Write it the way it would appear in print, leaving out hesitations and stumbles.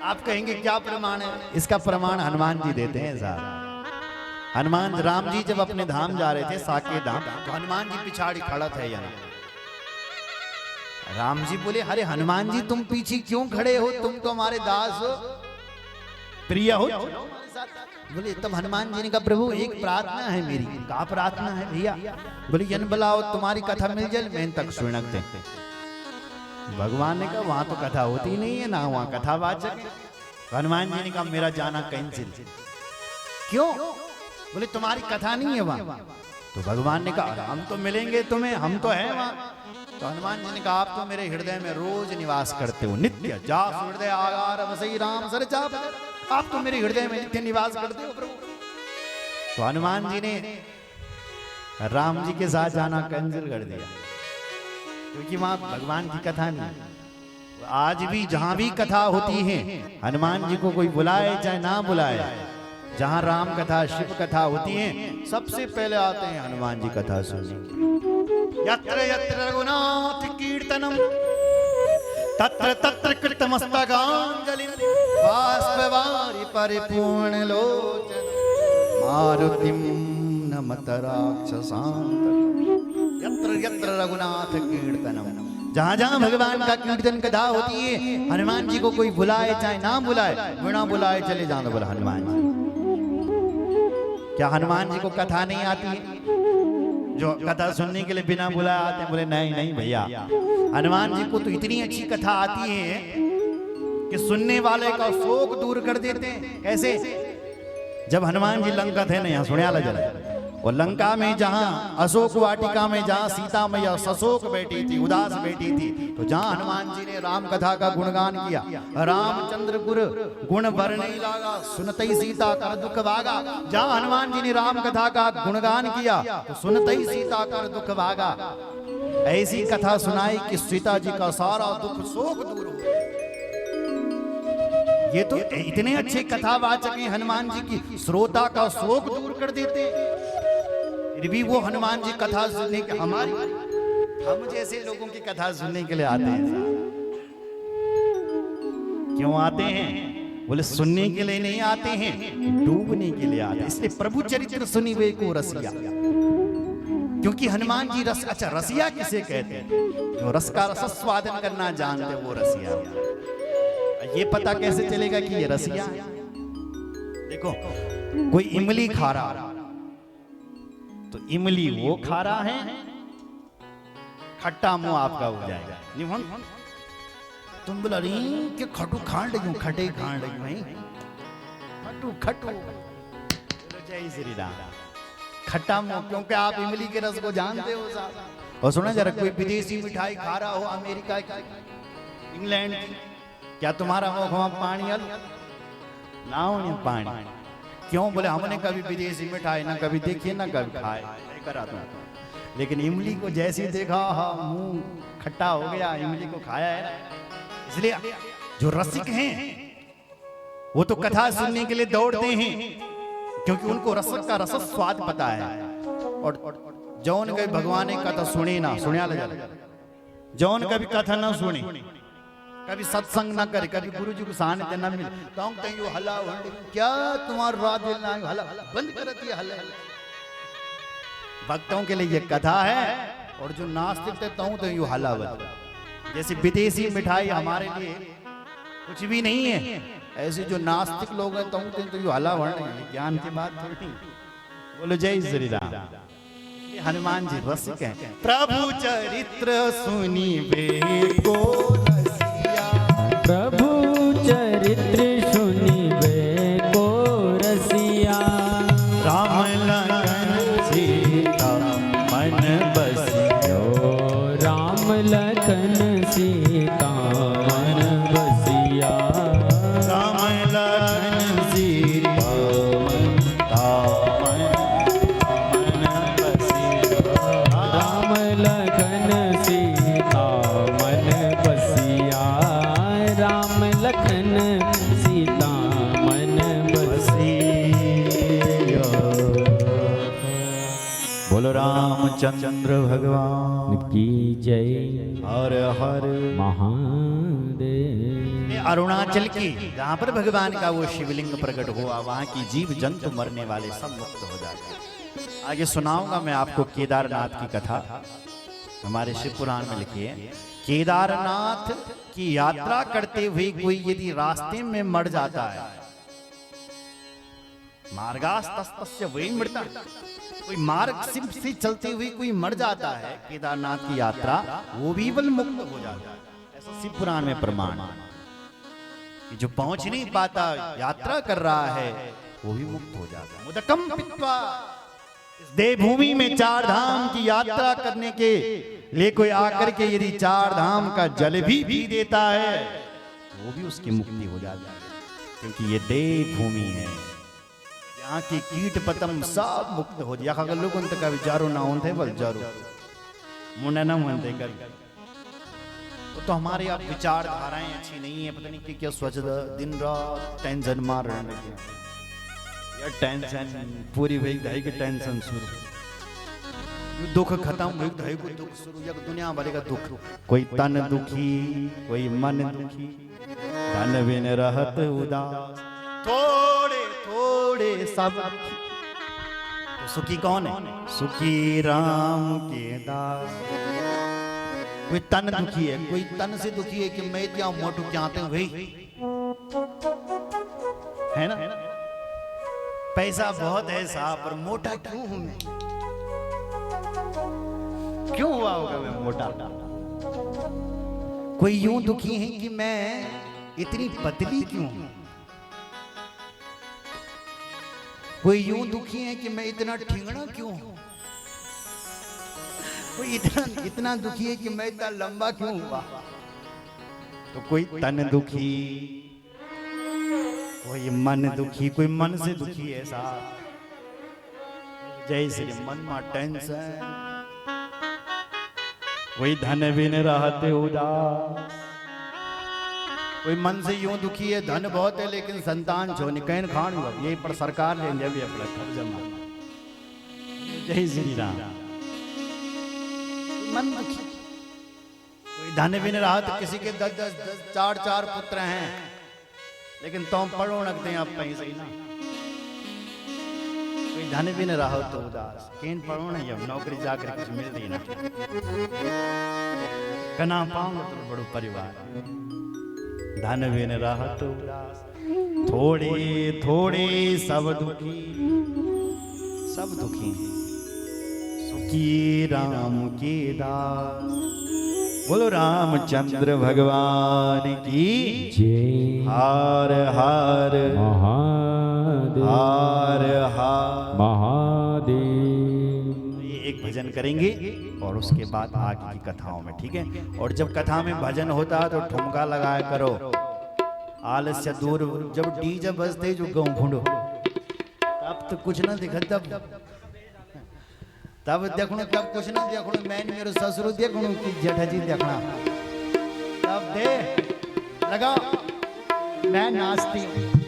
आप कहेंगे क्या प्रमाण है? इसका प्रमाण हनुमान जी देते हैं साहब। हनुमान राम जी जब अपने धाम जा रहे थे साकेत धाम, तो हनुमान जी पिछाड़ी खड़ा थे यहाँ। राम जी बोले, अरे हनुमान जी तुम पीछे क्यों खड़े हो? तुम तो हमारे दास हो, प्रिय हो। बोले तब हनुमान जी ने कहा, प्रभु एक प्रार्थना है मेरी। क्या प्रार्थना है भैया? बोले जन बुलाओ, तुम्हारी कथा मिल जाए मैं तक सुनक दे। भगवान ने कहा वहां तो कथा होती नहीं है ना, वहां कथावाचक है। हनुमान जी ने कहा मेरा जाना कैंसिल। क्यों? बोले तुम्हारी कथा नहीं है वहां। तो भगवान ने कहा हम तो मिलेंगे तुम्हें, हम तो हैं वहां। तो हनुमान जी ने कहा आप तो मेरे हृदय में रोज निवास करते हो, नित्य जा हृदय आगार वसई राम सर चाप। आप तो मेरे हृदय में नित्य निवास करते हो प्रभु। तो हनुमान जी ने राम जी के साथ जाना कैंसिल कर दिया, क्योंकि वहां भगवान की कथा नहीं। आज भी जहां भी कथा होती है, हनुमान जी को कोई बुलाए चाहे ना बुलाए, जहां राम कथा शिव कथा होती है, सबसे पहले आते हैं हनुमान जी कथा सुनने। यत्र यत्र रघुनाथ कीर्तनम तत्र तत्र कृतमस्तकांजलि बाष्पवारि परिपूर्ण लोचन मारुतिम नमत राक्षसांत। यत्र यत्र रघुनाथ कीर्तनम, जहां जहां भगवान का कीर्तन कथा होती है, हनुमान जी को कोई बुलाए चाहे ना बुलाए, बिना बुलाए चले जाना। बोला हनुमान जी, क्या हनुमान जी को कथा नहीं आती है? जो कथा सुनने के लिए बिना बुलाए आते हैं? बोले नहीं नहीं भैया, हनुमान जी को तो इतनी अच्छी कथा आती है कि सुनने वाले का शोक दूर कर देते हैं। कैसे? जब हनुमान जी लंका थे ना, यहाँ सुनियाला जरा, और लंका में जहां अशोक वाटिका में जहां सीता मैया सशोक बैठी थी, उदास बैठी थी, तो जहां हनुमान जी ने राम कथा का गुणगान किया, रामचंद्र गुर गुण भरने लागा सुनते ही सीता कर दुख भागा। जहां हनुमान जी ने राम कथा का गुणगान किया तो सुनते ही सीता कर दुख भागा। ऐसी कथा सुनाई कि सीता जी का सारा दुख शोक दूर हो। ये तो इतने अच्छे कथावाचक हैं हनुमान जी की, श्रोता का शोक दूर कर देते हैं। फिर भी वो हनुमान जी कथा सुनने के, हमारी हम जैसे लोगों की कथा सुनने के लिए आते हैं। क्यों आते हैं? बोले सुनने के लिए नहीं आते हैं, डूबने के लिए आते हैं। इसलिए प्रभु चरित्र सुनी वे को रसिया, क्योंकि हनुमान जी रस, अच्छा रसिया किसे कहते हैं? जो रस का रसस्वादन करना जानते वो रसिया। ये पता कैसे चलेगा कि ये रसिया है? देखो कोई इमली खा रहा, तो इमली वो खा रहा है, खट्टा मुंह आपका हो जाएगा। तुम बोला रही कि खटू खांड रही हूं, खटे खांड रही भाई, खटू खटू। जय श्री राम। खट्टा मुंह, क्योंकि आप इमली के रस को जानते हो साहब। और सुना जरा, कोई विदेशी मिठाई खा रहा हो, अमेरिका की, इंग्लैंड की, क्या तुम्हारा मुंह वहां पानी हल ना हो? पानी क्यों? बोले हमने कभी विदेशी मिठाई ना कभी देखी ना कभी खाए करा था, लेकिन इमली को जैसे देखा हाँ मुंह खट्टा हो गया, इमली को खाया है। इसलिए जो रसिक हैं वो तो कथा सुनने के लिए दौड़ते हैं, क्योंकि उनको रस का रस स्वाद पता है। और जौन कभी भगवान की कथा सुने ना, सुनिया जौन कभी कथा ना सुने, कभी सत्संग ना करे, कभी गुरु जी को सानिध्य ना मिले, तो हला क्या तुम्हारा रात हला बंद कर दिया हला। भक्तों के लिए ये कथा है, और जो नास्तिक थे तो यू हला बंद। जैसे विदेशी मिठाई हमारे लिए कुछ भी नहीं है, ऐसे जो नास्तिक लोग हैं तो यू हला वर्ण ज्ञान की बात थोड़ी। बोलो जय श्री राम। हनुमान जी रसिक हैं। प्रभु चरित्र सुनी वे को, प्रभु चरित्र सुनिबे को रसिया। राम लखन सीता मन बसियो, राम लखन सीता मन बसिया। राम लखन सीता मन बसियो, राम लखन सीता मन बसिया। राम लखन सीता मन बसियो। बोलो रामचंद्र भगवान की जय। हर हर महादेव। अरुणाचल की जहां पर भगवान का वो शिवलिंग प्रकट हुआ, वहां की जीव जंतु मरने वाले सब मुक्त हो जाते हैं। आगे सुनाऊंगा मैं आपको केदारनाथ की कथा, हमारे शिव पुराण में लिखी है। केदारनाथ की यात्रा करते हुए कोई यदि रास्ते में मर जाता है, मार्गास्तस्य वही मरता, कोई मार्ग से चलते हुए कोई मर जाता है केदारनाथ की यात्रा, वो भी बल मुक्त हो जाता है। ऐसा शिव पुराण में प्रमाण है कि जो पहुंच नहीं पाता, यात्रा कर रहा है, वो भी मुक्त हो जाता है। मुदकम पित्वा, इस देवभूमि में चार धाम की यात्रा करने के लिए कोई आकर के यदि चार धाम का जल भी पी देता है, वो भी उसकी मुक्ति हो जाती है, क्योंकि ये देवभूमि है। यहाँ की कीट पतंग सब मुक्त हो जाए। अगर लोग उनका विचारो ना होते बल जारो मुंडा ना होते कर, तो हमारे आप विचारधाराएं अच्छी नहीं है, पता नहीं कि क्या सोच दिन रात टेंशन मार रहे हैं, यार टेंशन पूरी हुई धाई की टेंशन शुरू, दुख खत्म हुई धाई को दुख शुरू, या दुनिया भरे का दुख, कोई तन दुखी, कोई मन दुखी, धन बिन रहत उदास, थोड़े थोड़े सब। तो सुखी कौन है? सुखी राम के दास। कोई तन दुखी है, कोई तन से दुखी है कि मैं क्या मोटू क्या आते हुए है ना, पैसा बहुत है साहब पर मोटा क्यों हूं मैं, क्यों हुआ होगा मैं मोटा। कोई यूं दुखी है कि मैं इतनी पतली क्यों हूं, कोई यूं दुखी है कि मैं इतना ठिंगना क्यों हूं, कोई इतना दुखी है कि मैं इतना लंबा क्यों हुआ। तो कोई तन दुखी, कोई मन दुखी, कोई मन से दुखी है साहब, जैसे मन में टेंशन, कोई धन बिन रहते उदास, कोई मन से यूं दुखी है धन बहुत है लेकिन संतान छो नहीं, कहन खान ये पर सरकार ले भी अपना खर्च जमा। जय श्री राम। मन दुखी, कोई धन बिन रहा तो किसी के 10-10 4-4 पुत्र हैं, लेकिन तुम पढ़ो रखते हैं आप पैसे ही ना, कोई धन बिन रहा तो उदास, केन पढ़ो ना, जब नौकरी जाकर कुछ मिल रही ना, कना पाऊंगा तो बड़ो परिवार, धन बिन रहत उदास, थोड़े थोड़े सब दुखी, सब दुखी हैं, सुखी राम के दास। बोलो रामचंद्र भगवान की जय। हार हार महादेव, हार हार महादेव। एक भजन करेंगे और उसके बाद आगे की कथाओं में, ठीक है। और जब कथा में भजन होता है तो ठुमका लगाया करो, आलस्य दूर। जब डीजे बजते जो गाँव भूडो तब तो कुछ ना दिखा, तब देखो, तब कुछ ना देखो, मैं मेरे ससुर देखो कि जेठा जी देखना, तब दे लगा मैं नाचती हूँ।